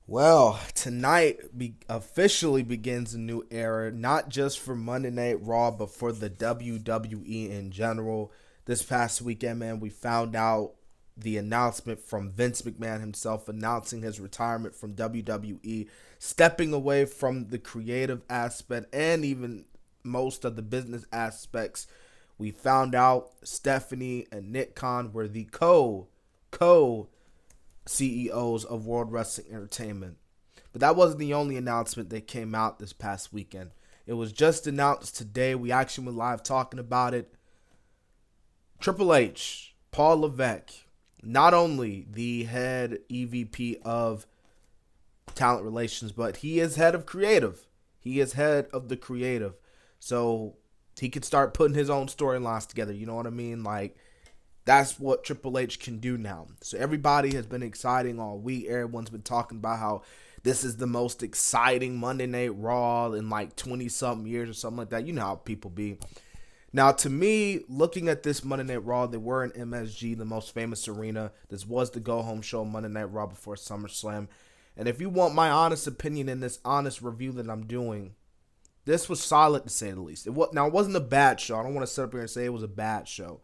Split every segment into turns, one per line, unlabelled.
Well, tonight officially begins a new era, not just for Monday Night Raw, but for the WWE in general. This past weekend, man, we found out the announcement from Vince McMahon himself announcing his retirement from WWE, stepping away from the creative aspect and even most of the business aspects. We found out Stephanie and Nick Khan were the co CEOs of World Wrestling Entertainment. But that wasn't the only announcement that came out this past weekend. It was just announced today. We actually went live talking about it. Triple H, Paul Levesque, not only the head EVP of talent relations, but he is head of creative. He is head of the creative. So he could start putting his own storylines together. You know what I mean? Like, that's what Triple H can do now. So everybody has been exciting all week. Everyone's been talking about how this is the most exciting Monday Night Raw in like 20-something years or something like that. You know how people be. Now, to me, looking at this Monday Night Raw, they were in MSG, the most famous arena. This was the go-home show Monday Night Raw before SummerSlam. And if you want my honest opinion in this honest review that I'm doing, this was solid to say the least. It wasn't a bad show. I don't want to sit up here and say it was a bad show.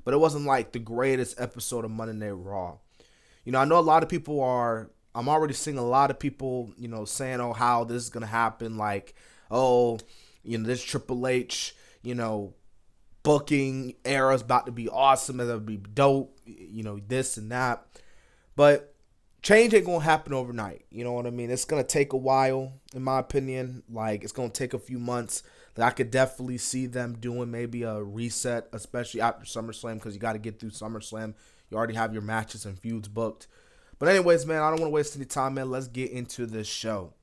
But it wasn't like the greatest episode of Monday Night Raw. I know a lot of people I'm already seeing a lot of people, saying, oh, how this is going to happen. Like, oh, this Triple H, booking era is about to be awesome. It'll be dope, this and that. But change ain't going to happen overnight. You know what I mean? It's going to take a while, in my opinion. Like, it's going to take a few months. I could definitely see them doing maybe a reset, especially after SummerSlam, because you got to get through SummerSlam. You already have your matches and feuds booked. But anyways, man, I don't want to waste any time, man. Let's get into this show.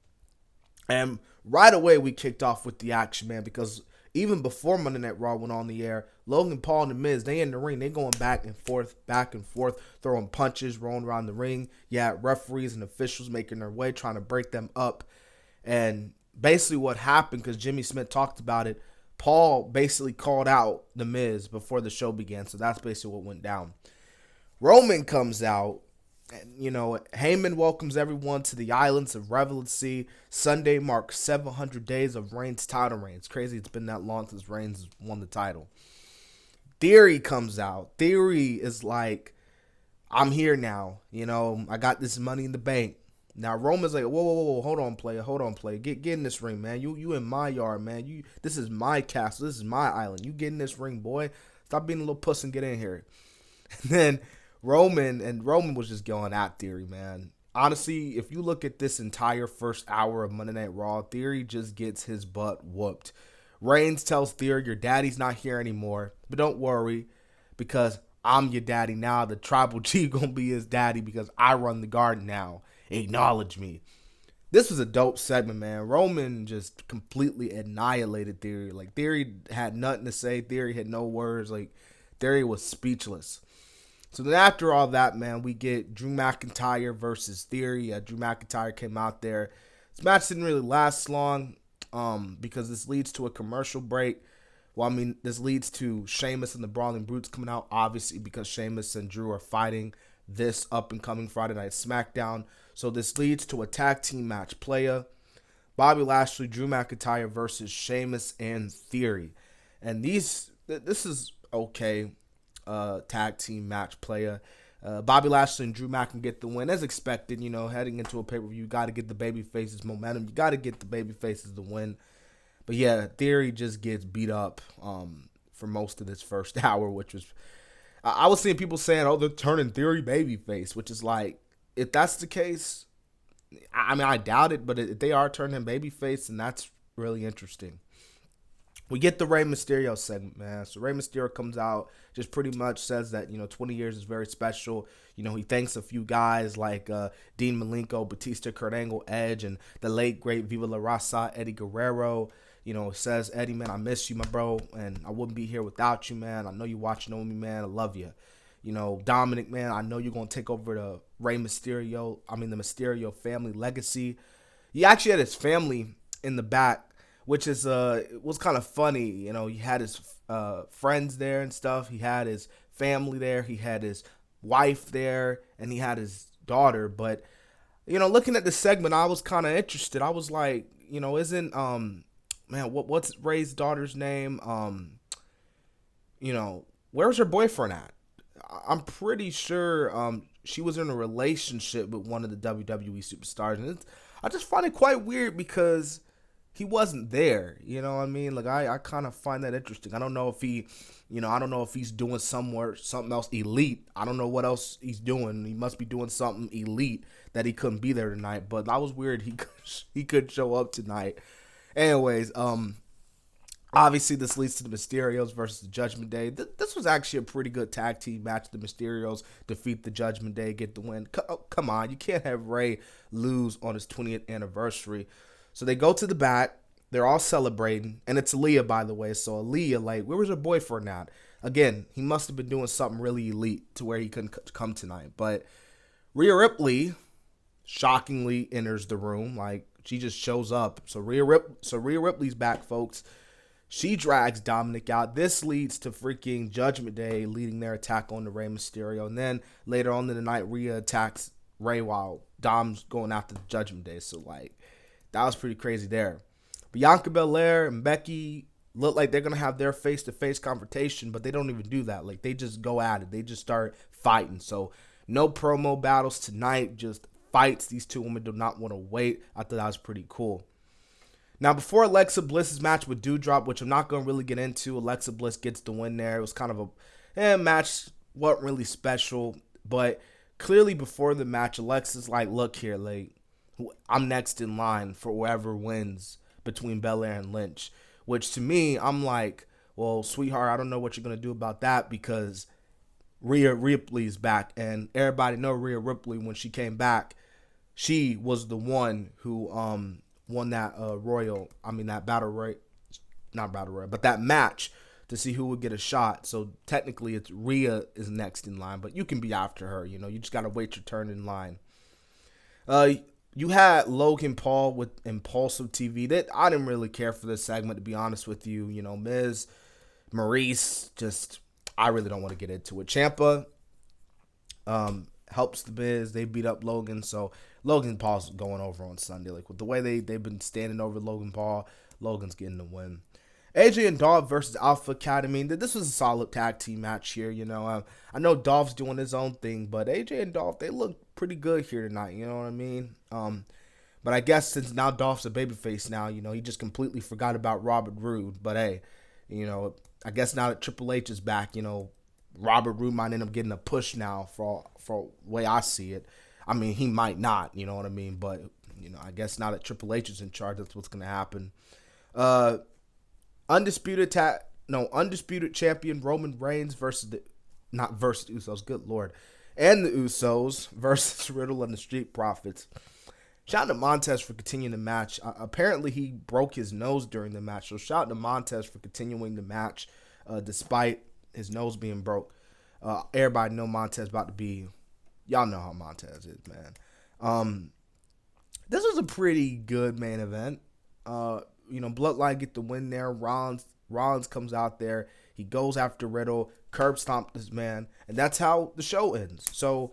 And right away, we kicked off with the action, man, because even before Monday Night Raw went on the air, Logan Paul and The Miz, they in the ring. They going back and forth, throwing punches, rolling around the ring. Yeah, referees and officials making their way, trying to break them up. And basically what happened, because Jimmy Smith talked about it, Paul basically called out The Miz before the show began. So that's basically what went down. Roman comes out, and, Heyman welcomes everyone to the Islands of Revelation. Sunday marks 700 days of Reigns' title reign. It's crazy it's been that long since Reigns won the title. Theory comes out. Theory is like, I'm here now. I got this money in the bank. Now Roman's like, whoa, hold on, player. Get in this ring, man. You in my yard, man. This is my castle. This is my island. You get in this ring, boy. Stop being a little puss and get in here. And then Roman was just going at Theory, man. Honestly, if you look at this entire first hour of Monday Night Raw, Theory just gets his butt whooped. Reigns tells Theory, your daddy's not here anymore, but don't worry, because I'm your daddy now. The Tribal Chief gonna be his daddy because I run the garden now. Acknowledge me. This was a dope segment, man. Roman just completely annihilated Theory. Like, Theory had nothing to say. Theory had no words. Like, Theory was speechless. So then after all that, man, we get Drew McIntyre versus Theory. Drew McIntyre came out there. This match didn't really last long because this leads to a commercial break. Well, this leads to Sheamus and the Brawling Brutes coming out, obviously, because Sheamus and Drew are fighting this up-and-coming Friday Night SmackDown. So this leads to a tag team match. Playa, Bobby Lashley, Drew McIntyre versus Sheamus and Theory. And this is okay. Tag team match. Playa. Bobby Lashley and Drew Mac can get the win as expected. Heading into a pay-per-view, you got to get the baby faces momentum. You got to get the baby faces the win. But yeah, Theory just gets beat up for most of this first hour, which was, I was seeing people saying, oh, they're turning Theory babyface, which is like, if that's the case, I doubt it, but if they are turning him babyface, then that's really interesting. We get the Rey Mysterio segment, man. So Rey Mysterio comes out, just pretty much says that, 20 years is very special. He thanks a few guys like Dean Malenko, Batista, Kurt Angle, Edge, and the late, great Viva La Raza, Eddie Guerrero. Says, Eddie, man, I miss you, my bro, and I wouldn't be here without you, man. I know you watching on me, man. I love you. Dominic, man, I know you're going to take over the the Mysterio family legacy. He actually had his family in the back, which is it was kind of funny. He had his friends there and stuff. He had his family there. He had his wife there, and he had his daughter. But looking at the segment, I was kind of interested. I was like, isn't man, what's Rey's daughter's name? Where's her boyfriend at? I'm pretty sure she was in a relationship with one of the WWE superstars, and I just find it quite weird because he wasn't there. You know what I mean? Like I kind of find that interesting. I don't know if I don't know if he's doing something else elite. I don't know what else he's doing. He must be doing something elite that he couldn't be there tonight. But that was weird. He could show up tonight. Anyways, obviously, this leads to the Mysterios versus the Judgment Day. This was actually a pretty good tag team match. The Mysterios defeat the Judgment Day, get the win. Come on, you can't have Rey lose on his 20th anniversary. So they go to the back. They're all celebrating. And it's Aaliyah, by the way. So Aaliyah, like, where was her boyfriend at? Again, he must have been doing something really elite to where he couldn't come tonight. But Rhea Ripley shockingly enters the room. Like, she just shows up. So Rhea Ripley's back, folks. She drags Dominic out. This leads to freaking Judgment Day leading their attack on the Rey Mysterio. And then later on in the night, Rhea attacks Rey while Dom's going after the Judgment Day. So, like, that was pretty crazy there. Bianca Belair and Becky look like they're going to have their face-to-face confrontation, but they don't even do that. Like, they just go at it. They just start fighting. So, no promo battles tonight, just fights. These two women do not want to wait. I thought that was pretty cool. Now, before Alexa Bliss's match with Doudrop, which I'm not going to really get into, Alexa Bliss gets the win there. It was kind of a match, wasn't really special. But clearly before the match, Alexa's like, look here, like, I'm next in line for whoever wins between Belair and Lynch. Which to me, I'm like, well, sweetheart, I don't know what you're going to do about that because Rhea Ripley's back. And everybody know Rhea Ripley, when she came back, she was the one who won that that match to see who would get a shot. So technically it's Rhea is next in line, but you can be after her. You just got to wait your turn in line. You had Logan Paul with Impulsive TV. That I didn't really care for this segment, to be honest with you. Miz, Maurice, I really don't want to get into it. Ciampa helps the Miz. They beat up Logan, so Logan Paul's going over on Sunday. Like, with the way they've been standing over Logan Paul, Logan's getting the win. AJ and Dolph versus Alpha Academy. This was a solid tag team match here. I know Dolph's doing his own thing, but AJ and Dolph, they look pretty good here tonight. You know what I mean? But I guess since now Dolph's a babyface now, he just completely forgot about Robert Roode. But hey, I guess now that Triple H is back, Robert Roode might end up getting a push now for the way I see it. I mean, he might not, you know what I mean? But, I guess now that Triple H is in charge, that's what's going to happen. Undisputed champion Roman Reigns versus the Usos, good Lord. And the Usos versus Riddle and the Street Profits. Shout out to Montez for continuing the match. Apparently, he broke his nose during the match. So, shout out to Montez for continuing the match despite his nose being broke. Everybody know Montez about to be... Y'all know how Montez is, man. This was a pretty good main event. Bloodline get the win there. Rollins comes out there. He goes after Riddle. Curb stomped this man. And that's how the show ends. So...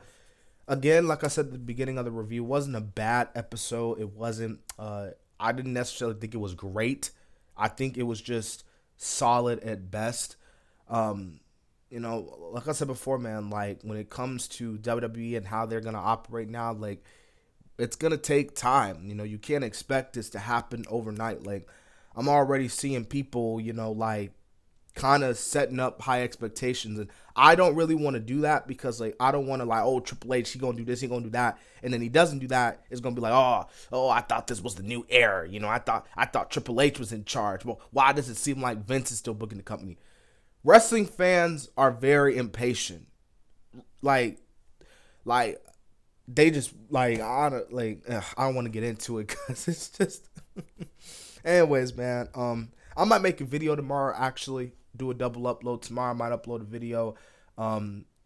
Again, like I said at the beginning of the review, it wasn't a bad episode. It wasn't, I didn't necessarily think it was great. I think it was just solid at best. Like I said before, man, like when it comes to WWE and how they're going to operate now, like it's going to take time. You can't expect this to happen overnight. Like I'm already seeing people, like kind of setting up high expectations, and I don't really want to do that because like I don't want to like, oh, Triple H, he gonna do this, he gonna do that, and then he doesn't do that. It's gonna be like, oh, I thought this was the new era. I thought Triple H was in charge. Well, why does it seem like Vince is still booking the company? Wrestling fans are very impatient. Like they just like I don't want to get into it because it's just. Anyways, man, I might make a video tomorrow, actually. Do a double upload tomorrow. I might upload a video.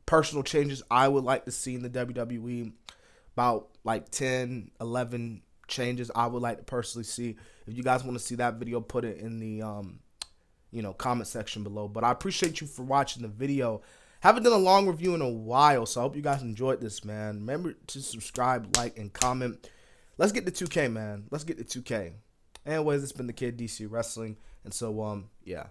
Personal changes I would like to see in the WWE. About like 10, 11 changes I would like to personally see. If you guys want to see that video, put it in the comment section below. But I appreciate you for watching the video. Haven't done a long review in a while, so I hope you guys enjoyed this, man. Remember to subscribe, like, and comment. Let's get to 2K, man. Let's get to 2K. Anyways, it's been the Kid DC Wrestling, and so yeah.